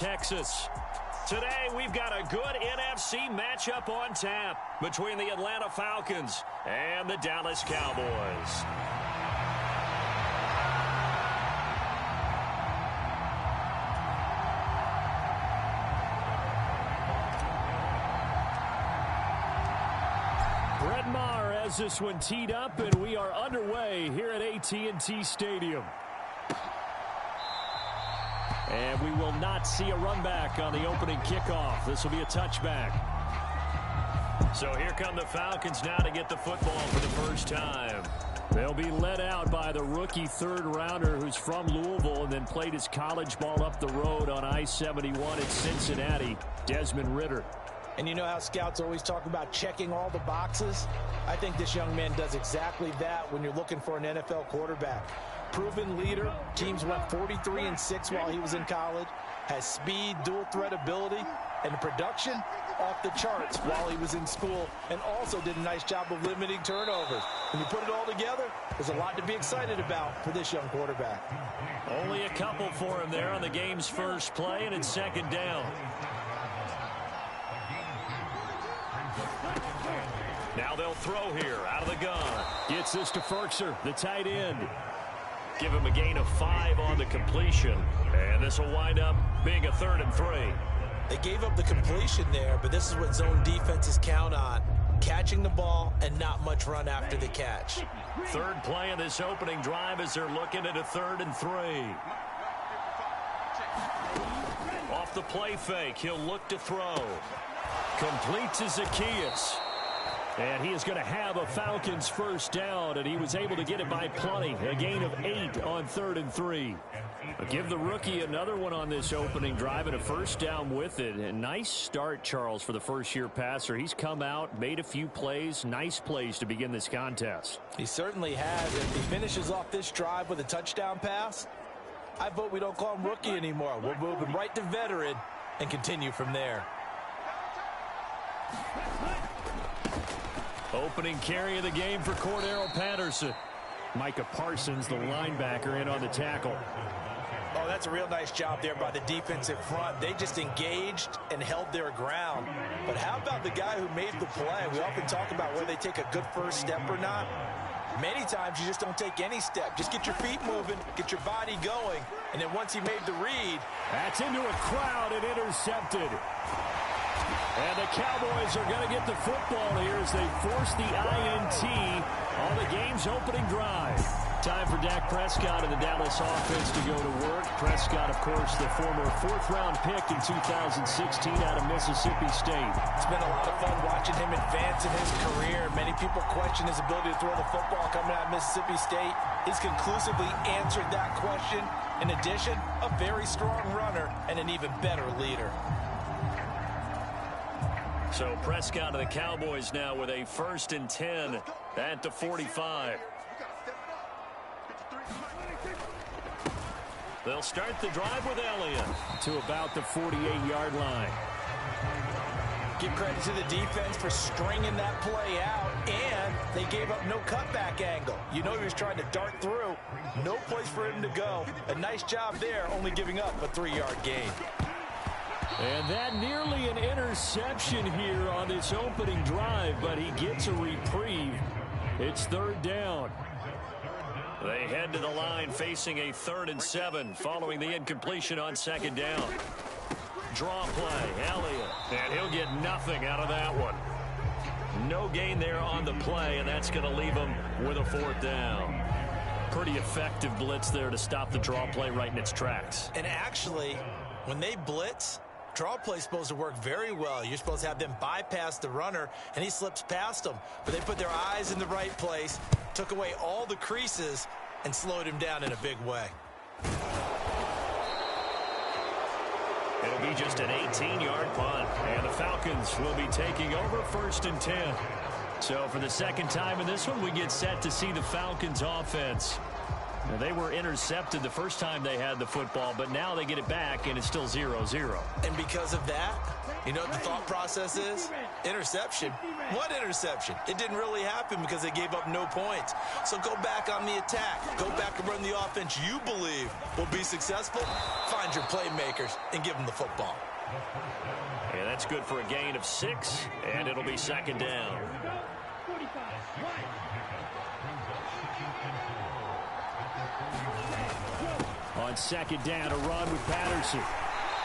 Texas. Today, we've got a good NFC matchup on tap between the Atlanta Falcons and the Dallas Cowboys. Brett Maher has this one teed up, and we are underway here at AT&T Stadium. And we will not see a run back on the opening kickoff. This will be a touchback. So here come the Falcons now to get the football for the first time. They'll be led out by the rookie third-rounder who's from Louisville and then played his college ball up the road on I-71 in Cincinnati, Desmond Ridder. And you know how scouts always talk about checking all the boxes? I think this young man does exactly that when you're looking for an NFL quarterback. Proven leader. Teams went 43-6 while he was in college. Has speed, dual threat ability, and production off the charts while he was in school, and also did a nice job of limiting turnovers. When you put it all together, there's a lot to be excited about for this young quarterback. Only a couple for him there on the game's first play, and it's second down. Now they'll throw here out of the gun. Gets this to Firkser, the tight end. Give him a gain of 5 on the completion. And this will wind up being a 3rd and 3. They gave up the completion there, but this is what zone defenses count on. Catching the ball and not much run after the catch. Third play of this opening drive as they're looking at a 3rd and 3. Off the play fake, he'll look to throw. Complete to Zaccheaus. And he is going to have a Falcons first down, and he was able to get it by plenty. A gain of 8 on 3rd and 3. But give the rookie another one on this opening drive and a first down with it. A nice start, Charles, for the first-year passer. He's come out, made a few plays, nice plays to begin this contest. He certainly has. If he finishes off this drive with a touchdown pass, I vote we don't call him rookie anymore. We'll move him right to veteran and continue from there. Opening carry of the game for Cordero Patterson. Micah Parsons, the linebacker, in on the tackle. Oh, that's a real nice job there by the defensive front. They just engaged and held their ground. But how about the guy who made the play? We often talk about whether they take a good first step or not. Many times you just don't take any step. Just get your feet moving, get your body going, and then once he made the read. That's into a crowd and intercepted. And the Cowboys are going to get the football here as they force the INT on the game's opening drive. Time for Dak Prescott and the Dallas offense to go to work. Prescott, of course, the former 4th-round pick in 2016 out of Mississippi State. It's been a lot of fun watching him advance in his career. Many people question his ability to throw the football coming out of Mississippi State. He's conclusively answered that question. In addition, a very strong runner and an even better leader. So Prescott of the Cowboys now with a 1st and 10 at the 45. They'll start the drive with Elliott to about the 48-yard line. Give credit to the defense for stringing that play out, and they gave up no cutback angle. You know he was trying to dart through. No place for him to go. A nice job there, only giving up a 3-yard gain. And that nearly an interception here on this opening drive, but he gets a reprieve. It's 3rd down. They head to the line facing a 3rd and 7 following the incompletion on 2nd down. Draw play, Elliott, and he'll get nothing out of that one. No gain there on the play, and that's going to leave him with a 4th down. Pretty effective blitz there to stop the draw play right in its tracks. And actually, when they blitz, draw play is supposed to work very well. You're supposed to have them bypass the runner, and he slips past them. But they put their eyes in the right place, took away all the creases, and slowed him down in a big way. It'll be just an 18-yard punt, and the Falcons will be taking over 1st and 10. So for the second time in this one, we get set to see the Falcons offense Now, they were intercepted the first time they had the football, but now they get it back, and it's still 0-0. And because of that, you know what the thought process is? Interception. What interception? It didn't really happen because they gave up no points. So go back on the attack. Go back and run the offense you believe will be successful. Find your playmakers and give them the football. Yeah, that's good for a gain of 6, and it'll be second down. On second down, a run with Patterson.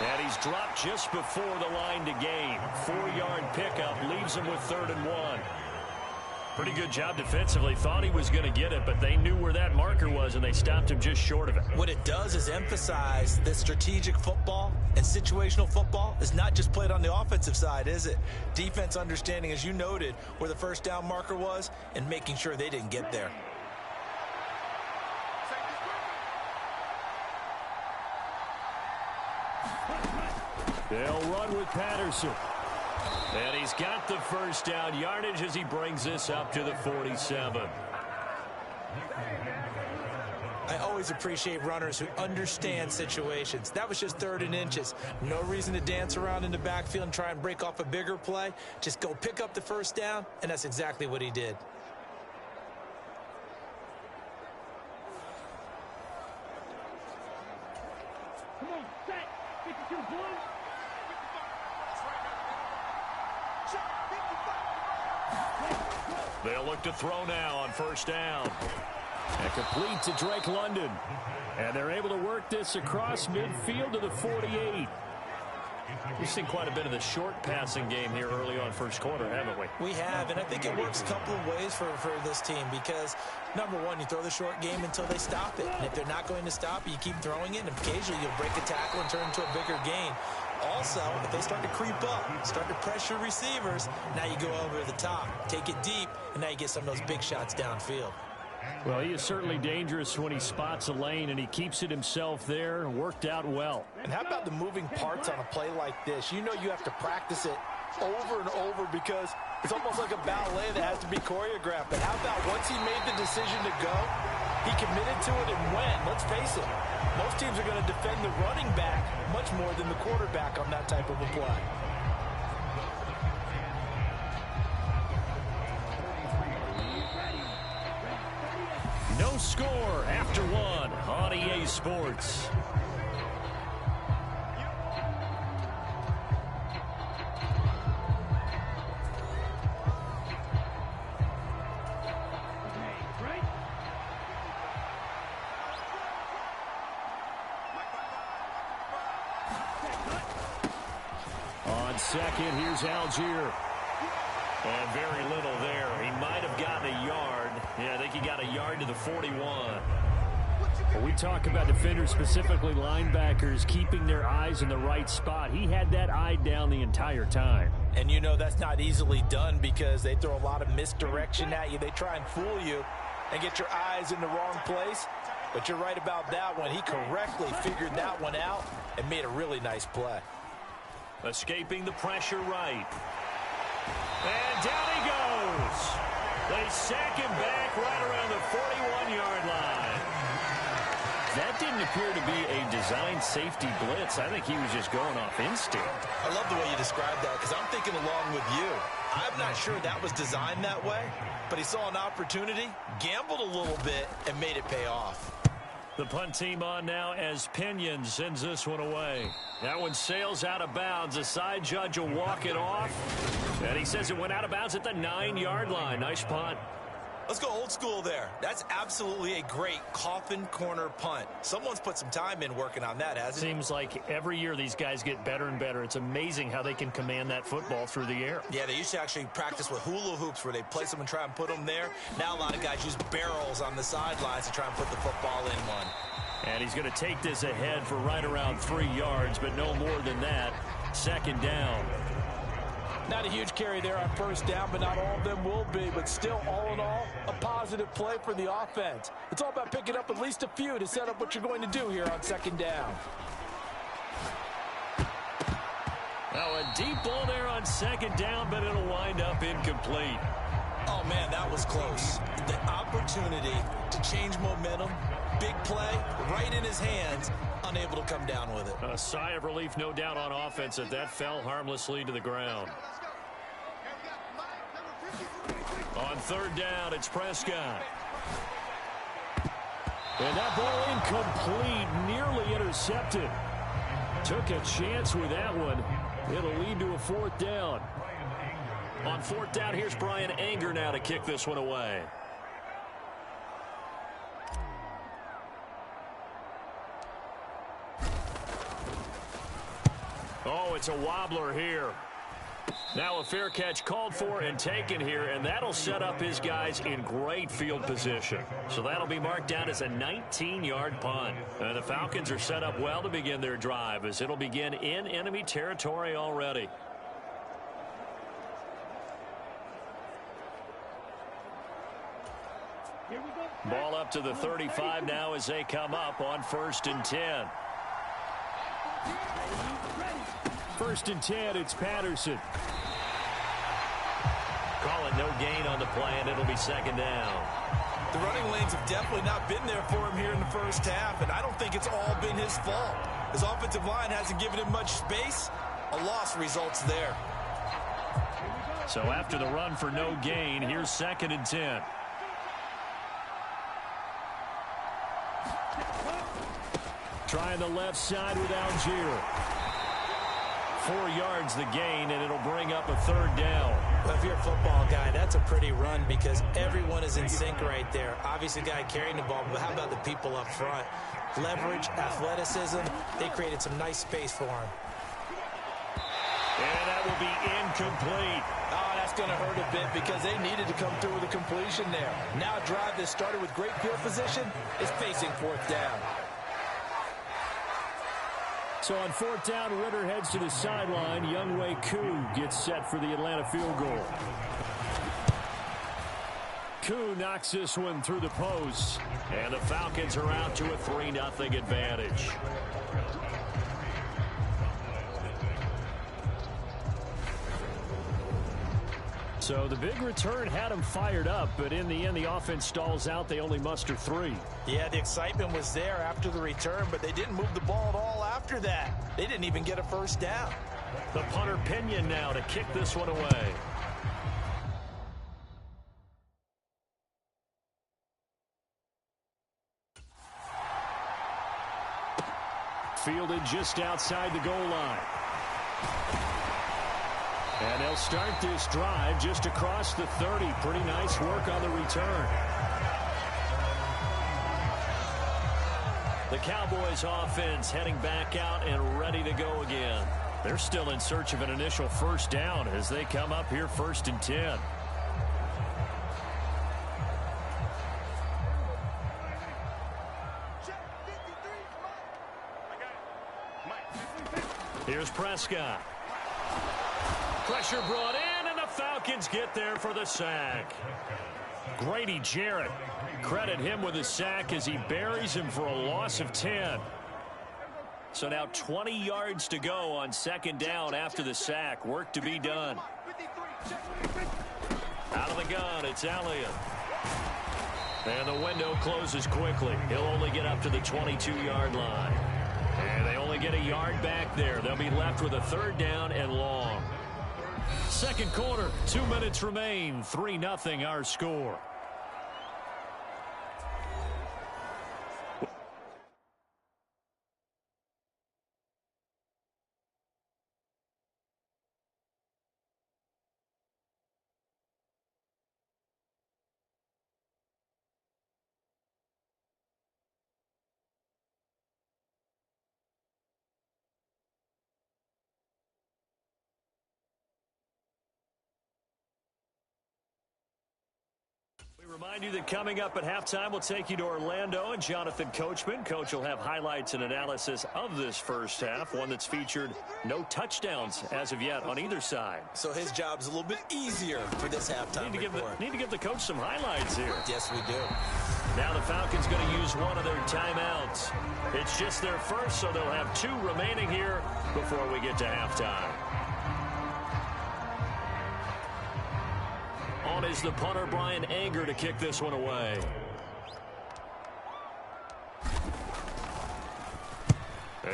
And he's dropped just before the line to gain. 4-yard pickup leaves him with 3rd and 1. Pretty good job defensively. Thought he was going to get it, but they knew where that marker was, and they stopped him just short of it. What it does is emphasize that strategic football and situational football is not just played on the offensive side, is it? Defense understanding, as you noted, where the first down marker was and making sure they didn't get there. They'll run with Patterson. And he's got the first down yardage as he brings this up to the 47. I always appreciate runners who understand situations. That was just 3rd and inches. No reason to dance around in the backfield and try and break off a bigger play. Just go pick up the first down, and that's exactly what he did. Come on, set. 52 blue. They'll look to throw now on first down. And complete to Drake London. And they're able to work this across midfield to the 48. We've seen quite a bit of the short passing game here early on first quarter, haven't we? We have, and I think it works a couple of ways for this team because, number one, you throw the short game until they stop it. And if they're not going to stop it, you keep throwing it, and occasionally you'll break a tackle and turn it into a bigger gain. Also, if they start to creep up, start to pressure receivers, now you go over the top, take it deep, and now you get some of those big shots downfield. Well, he is certainly dangerous when he spots a lane, and he keeps it himself there. Worked out well. And how about the moving parts on a play like this? You know you have to practice it over and over because it's almost like a ballet that has to be choreographed. But how about once he made the decision to go, he committed to it and went. Let's face it, most teams are going to defend the running back much more than the quarterback on that type of a play. No score after 1 on EA Sports. On second, here's Algier. And very little there. He might have gotten a yard. Yeah, I think he got a yard to the 41. When we talk about defenders, specifically linebackers, keeping their eyes in the right spot, he had that eye down the entire time. And you know that's not easily done because they throw a lot of misdirection at you. They try and fool you and get your eyes in the wrong place. But you're right about that one. He correctly figured that one out and made a really nice play. Escaping the pressure right. And down he goes. They sack him back right around the 41-yard line. That didn't appear to be a designed safety blitz. I think he was just going off instinct. I love the way you described that because I'm thinking along with you. I'm not sure that was designed that way, but he saw an opportunity, gambled a little bit, and made it pay off. The punt team on now as Pinion sends this one away. That one sails out of bounds. The side judge will walk it off. And he says it went out of bounds at the 9-yard line. Nice punt. Let's go old school there. That's absolutely a great coffin corner punt. Someone's put some time in working on that, hasn't it? Seems like every year these guys get better and better. It's amazing how they can command that football through the air. Yeah, they used to actually practice with hula hoops where they place them and try and put them there. Now a lot of guys use barrels on the sidelines to try and put the football in one. And he's going to take this ahead for right around 3 yards, but no more than that. Second down. Not a huge carry there on first down, but not all of them will be. But still, all in all, a positive play for the offense. It's all about picking up at least a few to set up what you're going to do here on second down. Now a deep ball there on second down, but it'll wind up incomplete. Oh, man, that was close. The opportunity to change momentum, big play right in his hands, unable to come down with it. A sigh of relief, no doubt, on offense that fell harmlessly to the ground. On third down, it's Prescott. And that ball incomplete, nearly intercepted. Took a chance with that one. It'll lead to a fourth down. On fourth down, here's Bryan Anger now to kick this one away. Oh, it's a wobbler here. Now a fair catch called for and taken here, and that'll set up his guys in great field position. So that'll be marked down as a 19-yard punt. And the Falcons are set up well to begin their drive, as it'll begin in enemy territory already. Ball up to the 35 now as they come up on 1st and 10. 1st and 10, it's Patterson. Call it no gain on the play, and it'll be 2nd down. The running lanes have definitely not been there for him here in the first half, and I don't think it's all been his fault. His offensive line hasn't given him much space. A loss results there. So after the run for no gain, here's 2nd and 10. Trying the left side with Algier. 4 yards the gain, and it'll bring up a 3rd down. Well, if you're a football guy, that's a pretty run because everyone is in sync right there. Obviously, the guy carrying the ball, but how about the people up front? Leverage, athleticism, they created some nice space for him. And that will be incomplete. Oh, that's going to hurt a bit because they needed to come through with a completion there. Now a drive that started with great field position is facing 4th down. So on 4th down, Ritter heads to the sideline. Younghoe Koo gets set for the Atlanta field goal. Koo knocks this one through the post. And the Falcons are out to a 3-0 advantage. So the big return had them fired up, but in the end, the offense stalls out. They only muster 3. Yeah, the excitement was there after the return, but they didn't move the ball at all after that. They didn't even get a first down. The punter Pinion now to kick this one away. Fielded just outside the goal line. And they'll start this drive just across the 30. Pretty nice work on the return. The Cowboys offense heading back out and ready to go again. They're still in search of an initial first down as they come up here 1st and 10. Here's Prescott. Pressure brought in, and the Falcons get there for the sack. Grady Jarrett, credit him with a sack as he buries him for a loss of 10. So now 20 yards to go on 2nd down after the sack. Work to be done. Out of the gun, it's Elliott. And the window closes quickly. He'll only get up to the 22-yard line. And they only get a yard back there. They'll be left with a 3rd down and long. 2nd quarter, 2 minutes remain. 3-0 our score. Remind you that coming up at halftime, we'll take you to Orlando and Jonathan Coachman. Coach will have highlights and analysis of this first half, one that's featured no touchdowns as of yet on either side. So his job's a little bit easier for this halftime report. Need to give the coach some highlights here. Yes, we do. Now the Falcons going to use one of their timeouts. It's just their first, so they'll have 2 remaining here before we get to halftime. On is the punter, Bryan Anger, to kick this one away.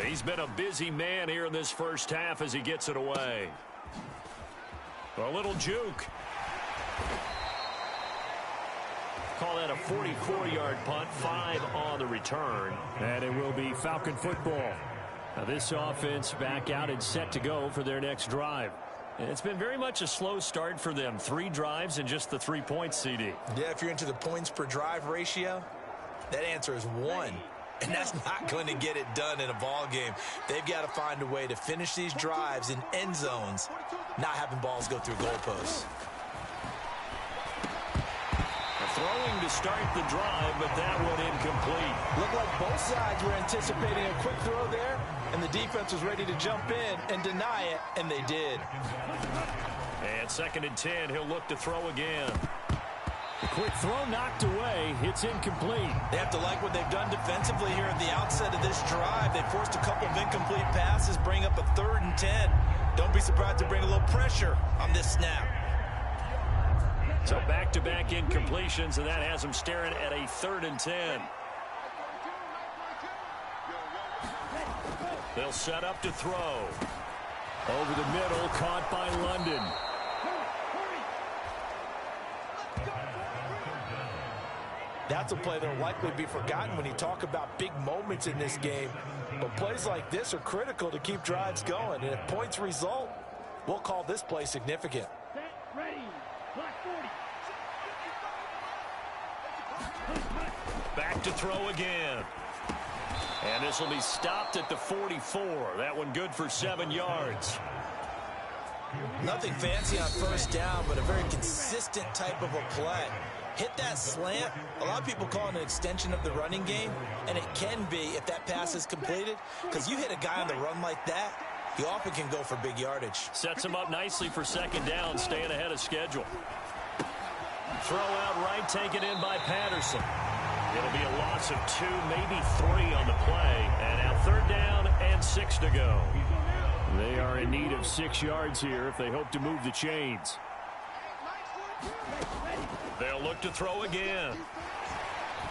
He's been a busy man here in this first half as he gets it away. A little juke. Call that a 44-yard punt, 5 on the return. And it will be Falcon football. Now this offense back out and set to go for their next drive. And it's been very much a slow start for them. 3 drives and just the 3 points, CD. Yeah, if you're into the points per drive ratio, that answer is 1. And that's not going to get it done in a ball game. They've got to find a way to finish these drives in end zones, not having balls go through goalposts. Throwing to start the drive, but that one incomplete. Looked like both sides were anticipating a quick throw there, and the defense was ready to jump in and deny it, and they did. And 2nd and 10, he'll look to throw again. The quick throw knocked away. It's incomplete. They have to like what they've done defensively here at the outset of this drive. They forced a couple of incomplete passes, bring up a 3rd and 10. Don't be surprised to bring a little pressure on this snap. So back-to-back incompletions, and that has them staring at a 3rd and 10. They'll set up to throw. Over the middle, caught by London. That's a play that will likely be forgotten when you talk about big moments in this game. But plays like this are critical to keep drives going. And if points result, we'll call this play significant. Set, ready. Clock 40. Back to throw again. And this will be stopped at the 44. That one good for 7 yards. Nothing fancy on first down, but a very consistent type of a play. Hit that slant. A lot of people call it an extension of the running game, and it can be if that pass is completed, because you hit a guy on the run like that, he often can go for big yardage. Sets him up nicely for 2nd down, staying ahead of schedule. Throw out right, taken in by Patterson. It'll be a loss of 2, maybe 3 on the play, and now 3rd down and 6 to go. They are in need of 6 yards here if they hope to move the chains. They'll look to throw again.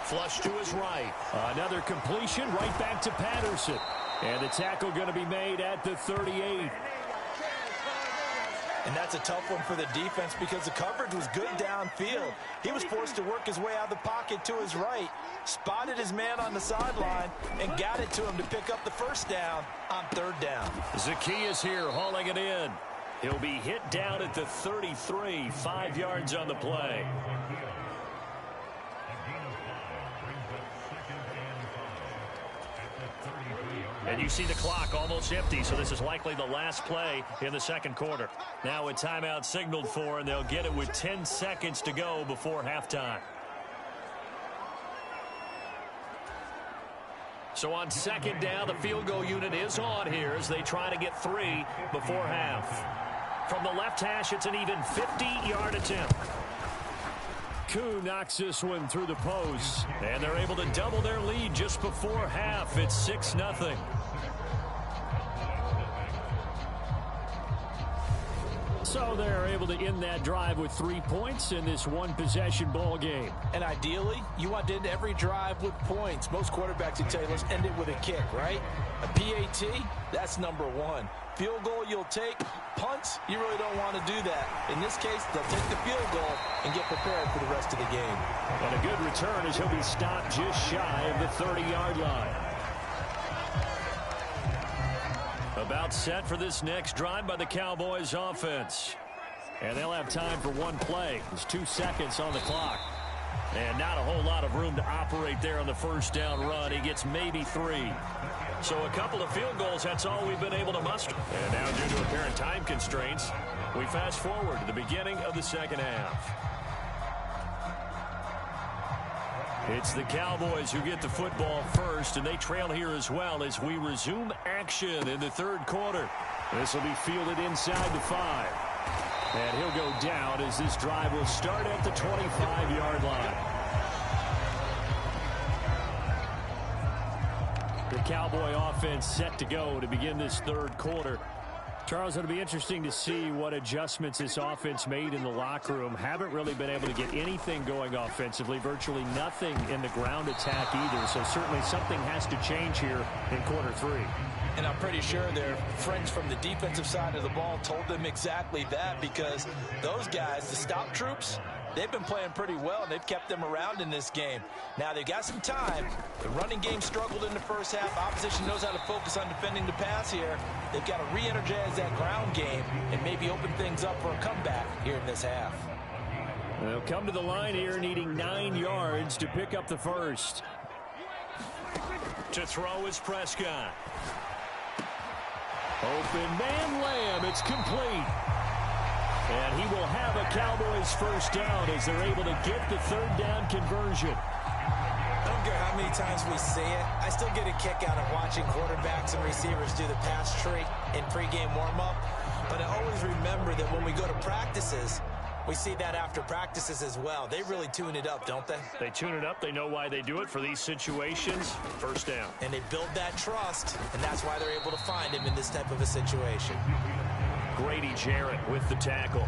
Flush to his right. Another completion right back to Patterson. And the tackle going to be made at the 38. And that's a tough one for the defense because the coverage was good downfield. He was forced to work his way out of the pocket to his right, spotted his man on the sideline, and got it to him to pick up the 1st down on 3rd down. Zaccheaus here hauling it in. He'll be hit down at the 33, 5 yards on the play. And you see the clock almost empty, so this is likely the last play in the 2nd quarter. Now a timeout signaled for, and they'll get it with 10 seconds to go before halftime. So on 2nd down, the field goal unit is on here as they try to get 3 before half. From the left hash, it's an even 50-yard attempt. Koo knocks this one through the post. And they're able to double their lead just before half. It's 6-0. So they're able to end that drive with 3 points in this one-possession ball game. And ideally, you want to end every drive with points. Most quarterbacks would tell you, let's end it with a kick, right? A PAT, that's number 1. Field goal you'll take. Punts, you really don't want to do that. In this case, they'll take the field goal and get prepared for the rest of the game. And a good return as he'll be stopped just shy of the 30-yard line. About set for this next drive by the Cowboys offense. And they'll have time for one play. There's 2 seconds on the clock. And not a whole lot of room to operate there on the first down run. He gets maybe 3. So a couple of field goals, that's all we've been able to muster. And now due to apparent time constraints, we fast forward to the beginning of the second half. It's the Cowboys who get the football first, and they trail here as well as we resume action in the third quarter. This will be fielded inside the 5. And he'll go down as this drive will start at the 25-yard line. The Cowboy offense set to go to begin this third quarter. Charles, it'll be interesting to see what adjustments this offense made in the locker room. Haven't really been able to get anything going offensively, virtually nothing in the ground attack either. So certainly something has to change here in quarter three. And I'm pretty sure their friends from the defensive side of the ball told them exactly that, because those guys, the stop troops, they've been playing pretty well, and they've kept them around in this game. Now, they've got some time. The running game struggled in the first half. Opposition knows how to focus on defending the pass here. They've got to re-energize that ground game and maybe open things up for a comeback here in this half. They'll come to the line here needing 9 yards to pick up the first. To throw is Prescott. Open man, Lamb. It's complete. And he will have a Cowboys first down as they're able to get the third down conversion. I don't care how many times we say it, I still get a kick out of watching quarterbacks and receivers do the pass tree in pregame warm-up. But I always remember that when we go to practices, we see that after practices as well. They really tune it up, don't they? They tune it up. They know why they do it for these situations. First down. And they build that trust, and that's why they're able to find him in this type of a situation. Grady Jarrett with the tackle.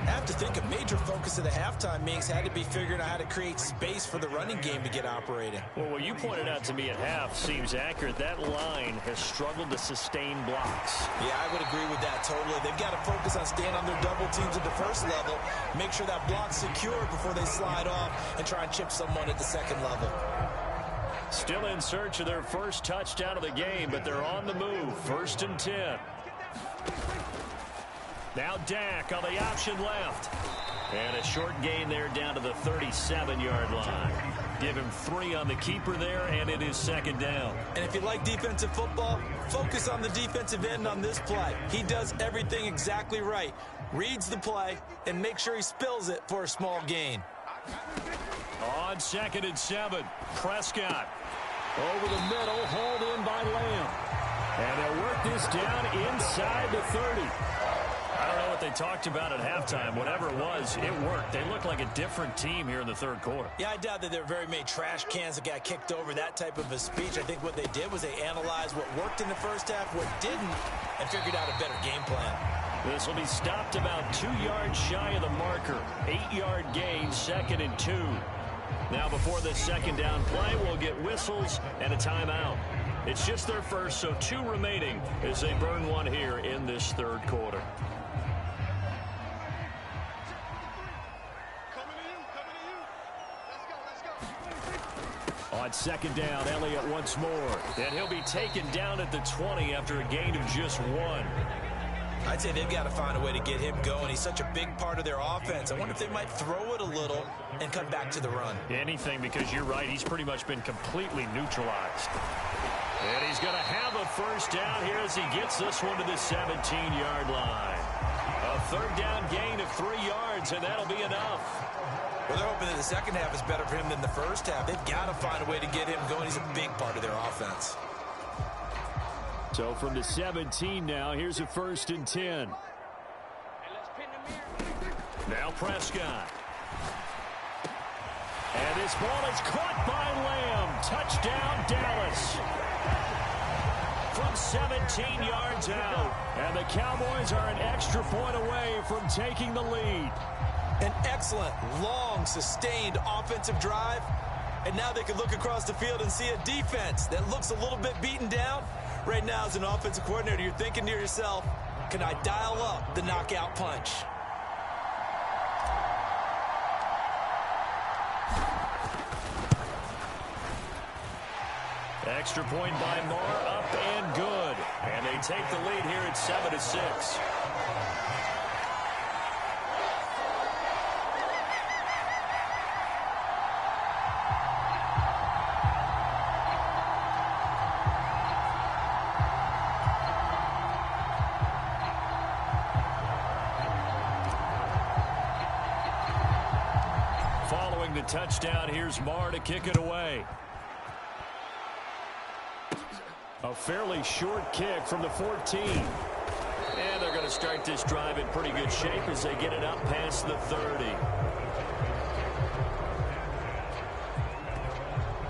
I have to think a major focus of the halftime meetings had to be figuring out how to create space for the running game to get operating. Well, what you pointed out to me at half seems accurate. That line has struggled to sustain blocks. Yeah, I would agree with that totally. They've got to focus on staying on their double teams at the first level, make sure that block's secure before they slide off and try and chip someone at the second level. Still in search of their first touchdown of the game, but they're on the move. 1st and 10. Now Dak on the option left. And a short gain there down to the 37-yard line. Give him 3 on the keeper there, and it is 2nd down. And if you like defensive football, focus on the defensive end on this play. He does everything exactly right. Reads the play and make sure he spills it for a small gain. On 2nd and 7, Prescott. Over the middle, hauled in by Lamb. And they'll work this down inside the 30. I don't know what they talked about at halftime. Whatever it was, it worked. They look like a different team here in the third quarter. Yeah, I doubt that there were very many trash cans that got kicked over, that type of a speech. I think what they did was they analyzed what worked in the first half, what didn't, and figured out a better game plan. This will be stopped about 2 yards shy of the marker. 8-yard gain, 2nd and 2. Now before this second down play, we'll get whistles and a timeout. It's just their first, so 2 remaining as they burn 1 here in this third quarter. On 2nd down, Elliott once more. And he'll be taken down at the 20 after a gain of just 1. I'd say they've got to find a way to get him going. He's such a big part of their offense. I wonder if they might throw it a little and come back to the run. Anything, because you're right. He's pretty much been completely neutralized. And he's going to have a first down here as he gets this one to the 17-yard line. A third down gain of 3 yards, and that'll be enough. Well, they're hoping that the second half is better for him than the first half. They've got to find a way to get him going. He's a big part of their offense. So from the 17 now, here's a 1st and 10. Now Prescott. And this ball is caught by Lamb. Touchdown, Dallas. From 17 yards out. And the Cowboys are an extra point away from taking the lead. An excellent, long, sustained offensive drive. And now they can look across the field and see a defense that looks a little bit beaten down. Right now, as an offensive coordinator, you're thinking to yourself, can I dial up the knockout punch? Extra point by Moore, up and good. And they take the lead here at 7-6. Following the touchdown, here's Moore to kick it away. A fairly short kick from the 14. And they're going to start this drive in pretty good shape as they get it up past the 30.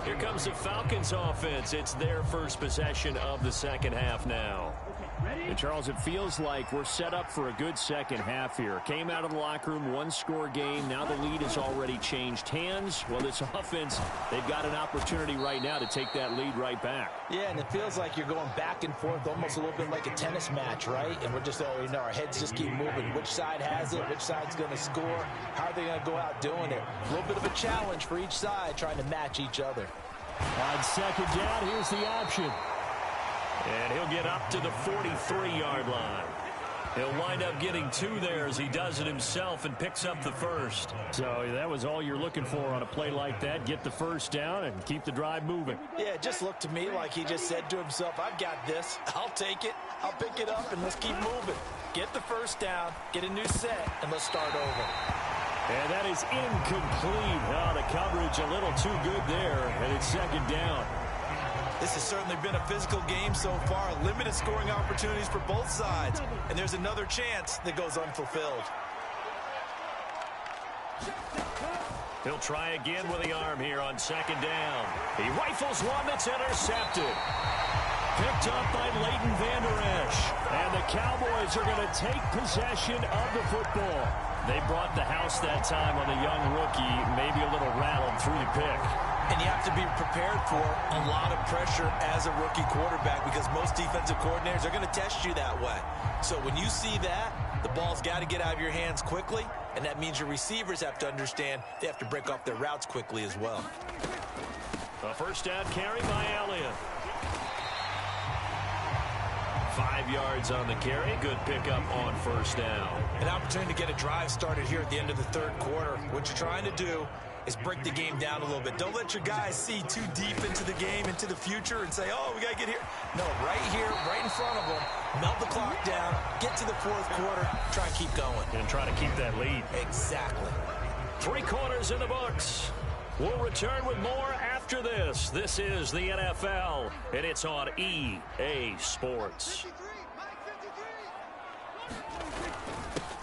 Here comes the Falcons offense. It's their first possession of the second half now. Okay, ready? And Charles, it feels like we're set up for a good second half here. Came out of the locker room, one-score game. Now the lead has already changed hands. Well, this offense, they've got an opportunity right now to take that lead right back. Yeah, and it feels like you're going back and forth, almost a little bit like a tennis match, right? And we're just, our heads just keep moving. Which side has it? Which side's going to score? How are they going to go out doing it? A little bit of a challenge for each side, trying to match each other. On second down, here's the option. And he'll get up to the 43-yard line. He'll wind up getting 2 there as he does it himself and picks up the first. So that was all you're looking for on a play like that. Get the first down and keep the drive moving. Yeah, it just looked to me like he just said to himself, I've got this. I'll take it. I'll pick it up, and let's keep moving. Get the first down, get a new set, and let's start over. And that is incomplete. Oh, the coverage a little too good there, and it's second down. This has certainly been a physical game so far. Limited scoring opportunities for both sides. And there's another chance that goes unfulfilled. He'll try again with the arm here on second down. He rifles one that's intercepted. Picked up by Leighton Vander Esch. And the Cowboys are going to take possession of the football. They brought the house that time on the young rookie, maybe a little rattled through the pick. And you have to be prepared for a lot of pressure as a rookie quarterback because most defensive coordinators are going to test you that way. So when you see that, the ball's got to get out of your hands quickly, and that means your receivers have to understand they have to break off their routes quickly as well. A first down carry by Elliott. 5 yards on the carry. Good pickup on first down. An opportunity to get a drive started here at the end of the third quarter. What you're trying to do is break the game down a little bit. Don't let your guys see too deep into the game, into the future, and say, oh, we got to get here. No, right here, right in front of them, melt the clock down, get to the fourth quarter, try and keep going. And try to keep that lead. Exactly. 3 quarters in the books. We'll return with more after this. This is the NFL, and it's on EA Sports.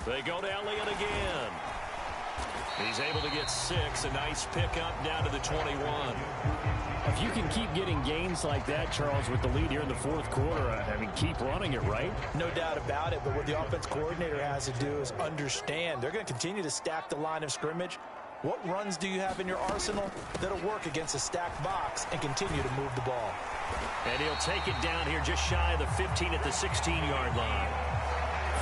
They go to Elliott again. He's able to get 6. A nice pickup down to the 21. If you can keep getting gains like that, Charles, with the lead here in the fourth quarter, I mean, keep running it, right? No doubt about it, but what the offense coordinator has to do is understand. They're going to continue to stack the line of scrimmage. What runs do you have in your arsenal that'll work against a stacked box and continue to move the ball? And he'll take it down here just shy of the 15 at the 16-yard line.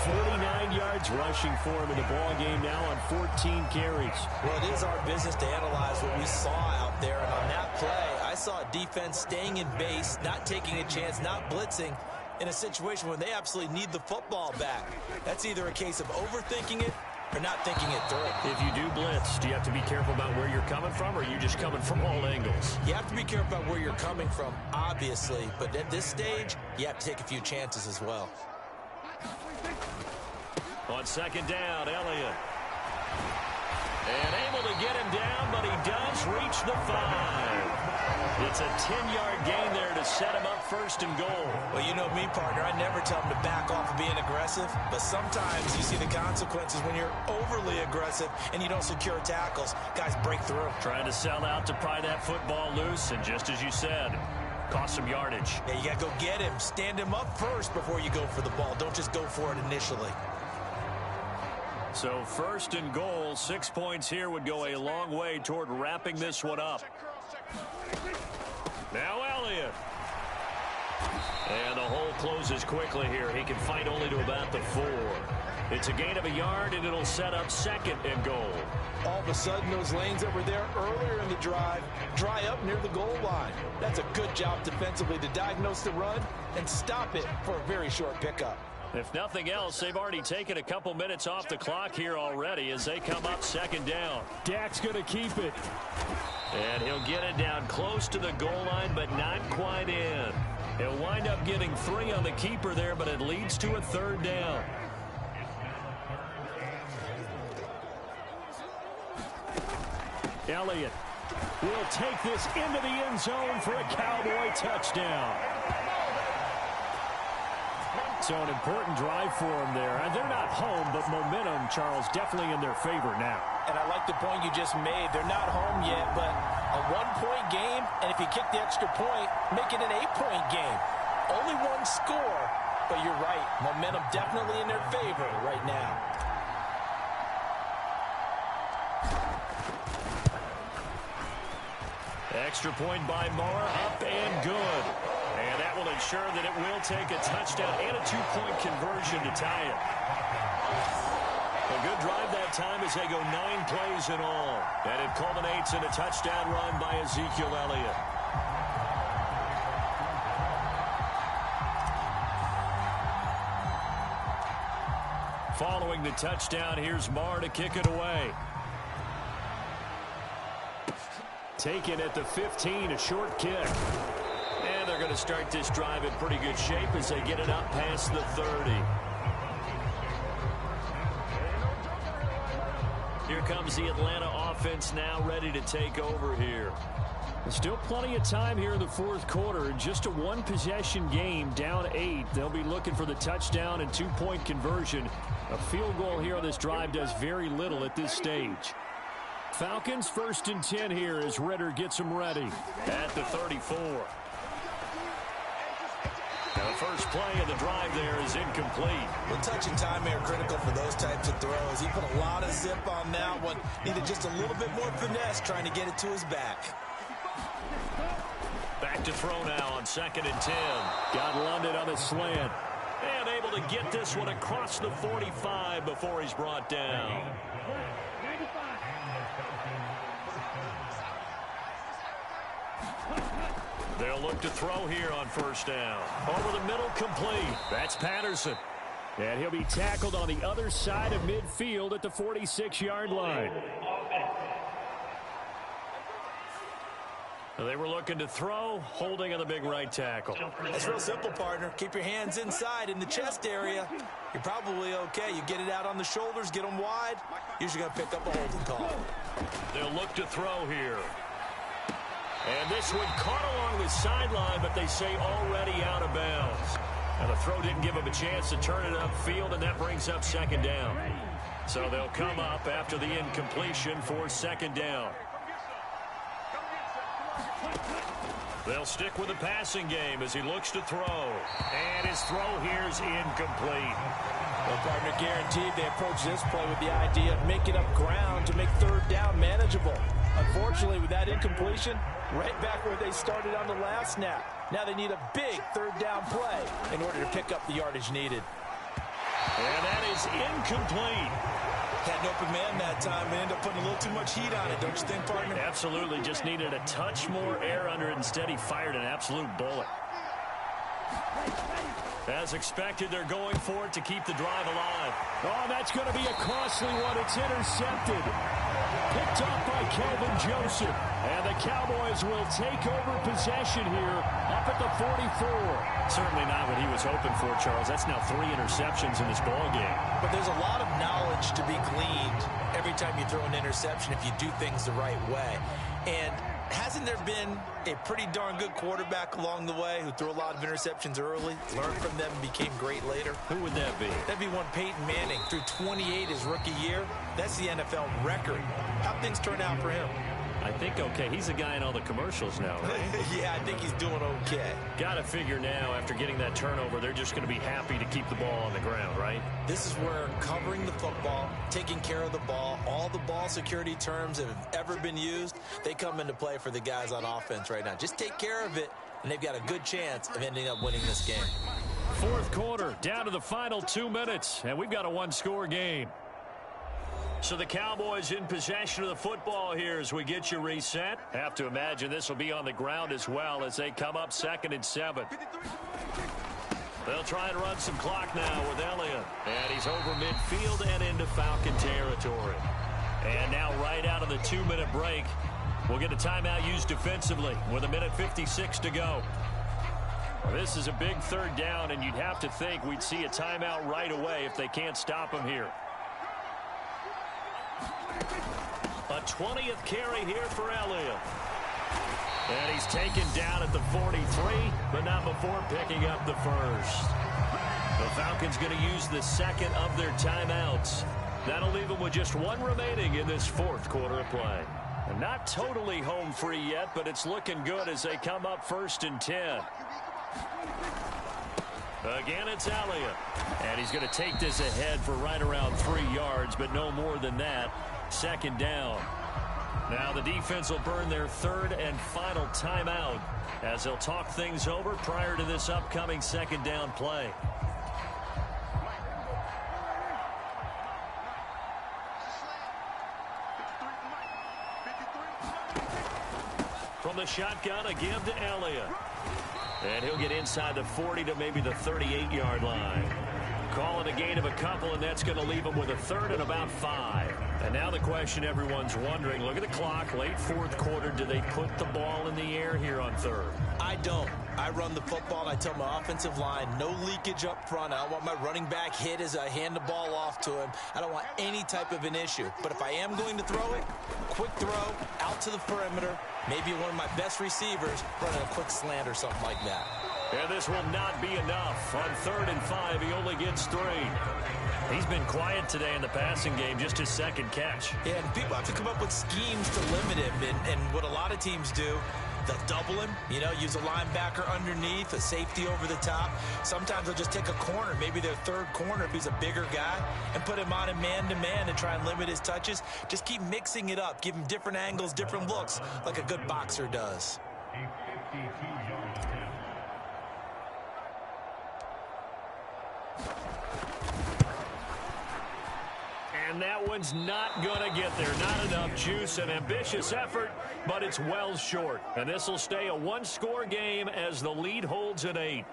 49 yards rushing for him in the ball game now on 14 carries. Well, it is our business to analyze what we saw out there. And on that play, I saw a defense staying in base, not taking a chance, not blitzing in a situation where they absolutely need the football back. That's either a case of overthinking it or not thinking it through. If you do blitz, do you have to be careful about where you're coming from, or are you just coming from all angles? You have to be careful about where you're coming from, obviously. But at this stage, you have to take a few chances as well. On second down, Elliott. And able to get him down, but he does reach the 5. It's a 10-yard gain there to set him up first and goal. Well, you know me, partner. I never tell him to back off of being aggressive. But sometimes you see the consequences when you're overly aggressive and you don't secure tackles. Guys break through. Trying to sell out to pry that football loose, and just as you said, cost some yardage. Yeah, you got to go get him. Stand him up first before you go for the ball. Don't just go for it initially. So first and goal, 6 points here would go a long way toward wrapping this one up. Now Elliott. And the hole closes quickly here. He can fight only to about the 4. It's a gain of a yard, and it'll set up second and goal. All of a sudden, those lanes that were there earlier in the drive dry up near the goal line. That's a good job defensively to diagnose the run and stop it for a very short pickup. If nothing else, they've already taken a couple minutes off the clock here already as they come up second down. Dak's going to keep it. And he'll get it down close to the goal line, but not quite in. He'll wind up getting 3 on the keeper there, but it leads to a third down. Elliott will take this into the end zone for a Cowboy touchdown. So an important drive for them there. And they're not home, but momentum, Charles, definitely in their favor now. And I like the point you just made. They're not home yet, but a 1-point game, and if you kick the extra point, make it an 8-point game. Only one score, but you're right. Momentum definitely in their favor right now. Extra point by Moore, up and good. And that will ensure that it will take a touchdown and a two-point conversion to tie it. A good drive that time as they go 9 plays in all. And it culminates in a touchdown run by Ezekiel Elliott. Following the touchdown, here's Marr to kick it away. Taken at the 15, a short kick. And they're going to start this drive in pretty good shape as they get it up past the 30. Here comes the Atlanta offense now ready to take over here. Still plenty of time here in the fourth quarter. Just a one-possession game, down 8. They'll be looking for the touchdown and two-point conversion. A field goal here on this drive does very little at this stage. Falcons 1st and 10 here as Ridder gets them ready. At the 34. Now the first play of the drive there is incomplete. The touch and time are critical for those types of throws. He put a lot of zip on that one. Needed just a little bit more finesse trying to get it to his back. Back to throw now on 2nd and 10. Got London on the slant. And able to get this one across the 45 before he's brought down. They'll look to throw here on 1st down. Over the middle, complete. That's Patterson. And he'll be tackled on the other side of midfield at the 46-yard line. They were looking to throw, holding on the big right tackle. It's real simple, partner. Keep your hands inside in the chest area. You're probably okay. You get it out on the shoulders, get them wide. Usually going to pick up a holding call. They'll look to throw here. And this one caught along the sideline, but they say already out of bounds. And the throw didn't give him a chance to turn it upfield, and that brings up 2nd down. So they'll come up after the incompletion for 2nd down. They'll stick with the passing game as he looks to throw. And his throw here's incomplete. Well, partner, guaranteed they approach this play with the idea of making up ground to make 3rd down manageable. Unfortunately, with that incompletion, right back where they started on the last snap. Now they need a big 3rd down play in order to pick up the yardage needed. And that is incomplete. Had an open man that time and ended up putting a little too much heat on it, don't you think, partner? Absolutely. Just needed a touch more air under it. Instead, he fired an absolute bullet. As expected, they're going for it to keep the drive alive. Oh, that's going to be a costly one. It's intercepted. Picked up by Kelvin Joseph. And the Cowboys will take over possession here up at the 44. Certainly not what he was hoping for, Charles. That's now 3 interceptions in this ball game. But there's a lot of knowledge to be gleaned every time you throw an interception if you do things the right way. And hasn't there been a pretty darn good quarterback along the way who threw a lot of interceptions early, learned from them, and became great later? Who would that be? That'd be one Peyton Manning. Threw 28 his rookie year. That's the NFL record. How'd things turn out for him? I think okay. He's the guy in all the commercials now, right? Yeah, I think he's doing okay. Got to figure now, after getting that turnover, they're just going to be happy to keep the ball on the ground, right? This is where covering the football, taking care of the ball, all the ball security terms that have ever been used, they come into play for the guys on offense right now. Just take care of it, and they've got a good chance of ending up winning this game. Fourth quarter, down to the final 2 minutes, and we've got a one-score game. So the Cowboys in possession of the football here as we get you reset. Have to imagine this will be on the ground as well as they come up 2nd and 7. They'll try and run some clock now with Elliott. And he's over midfield and into Falcon territory. And now right out of the 2-minute break, we'll get a timeout used defensively with 1:56 to go. This is a big 3rd down, and you'd have to think we'd see a timeout right away if they can't stop him here. A 20th carry here for Elliott. And he's taken down at the 43, but not before picking up the first. The Falcons going to use the 2nd of their timeouts. That'll leave them with just 1 remaining in this 4th quarter of play. And not totally home free yet, but it's looking good as they come up 1st and 10. Again, it's Elliott. And he's going to take this ahead for right around 3 yards, but no more than that. Second down. Now the defense will burn their third and final timeout as they'll talk things over prior to this upcoming second down play. From the shotgun, a give to Elliott. And he'll get inside the 40 to maybe the 38-yard line. Call it a gain of a couple, and that's going to leave him with a third and about 5. And now the question everyone's wondering, look at the clock, late fourth quarter, do they put the ball in the air here on third? I don't. I run the football, and I tell my offensive line, no leakage up front. I don't want my running back hit as I hand the ball off to him. I don't want any type of an issue. But if I am going to throw it, quick throw, out to the perimeter, maybe one of my best receivers running a quick slant or something like that. And this will not be enough. On 3rd and 5, he only gets 3. He's been quiet today in the passing game, just his second catch. Yeah, and people have to come up with schemes to limit him. And what a lot of teams do, they'll double him, use a linebacker underneath, a safety over the top. Sometimes they'll just take a corner, maybe their third corner if he's a bigger guy, and put him on a man-to-man and try and limit his touches. Just keep mixing it up. Give him different angles, different looks, like a good boxer does. And that one's not going to get there. Not enough juice. An ambitious effort, but it's well short. And this will stay a one-score game as the lead holds at 8.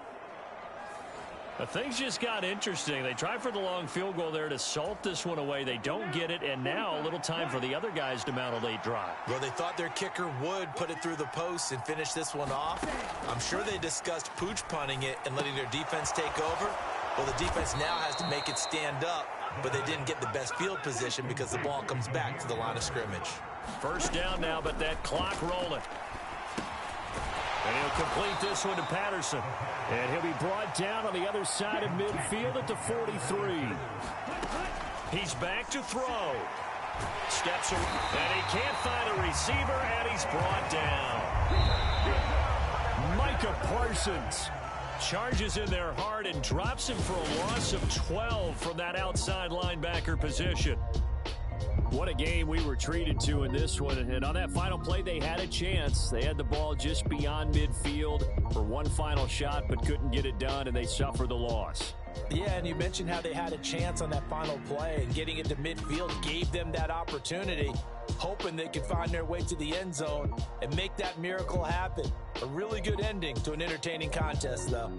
But things just got interesting. They try for the long field goal there to salt this one away. They don't get it, and now a little time for the other guys to mount a late drive. Well, they thought their kicker would put it through the post and finish this one off. I'm sure they discussed pooch punting it and letting their defense take over. Well, the defense now has to make it stand up, but they didn't get the best field position because the ball comes back to the line of scrimmage. First down now, but that clock rolling. And he'll complete this one to Patterson. And he'll be brought down on the other side of midfield at the 43. He's back to throw. Steps away, and he can't find a receiver, and he's brought down. Micah Parsons charges in there hard and drops him for a loss of 12 from that outside linebacker position. What a game we were treated to in this one. And on that final play, they had a chance. They had the ball just beyond midfield for one final shot, but couldn't get it done, and they suffer the loss. Yeah, and you mentioned how they had a chance on that final play, and getting it to midfield gave them that opportunity, hoping they could find their way to the end zone and make that miracle happen. A really good ending to an entertaining contest, though.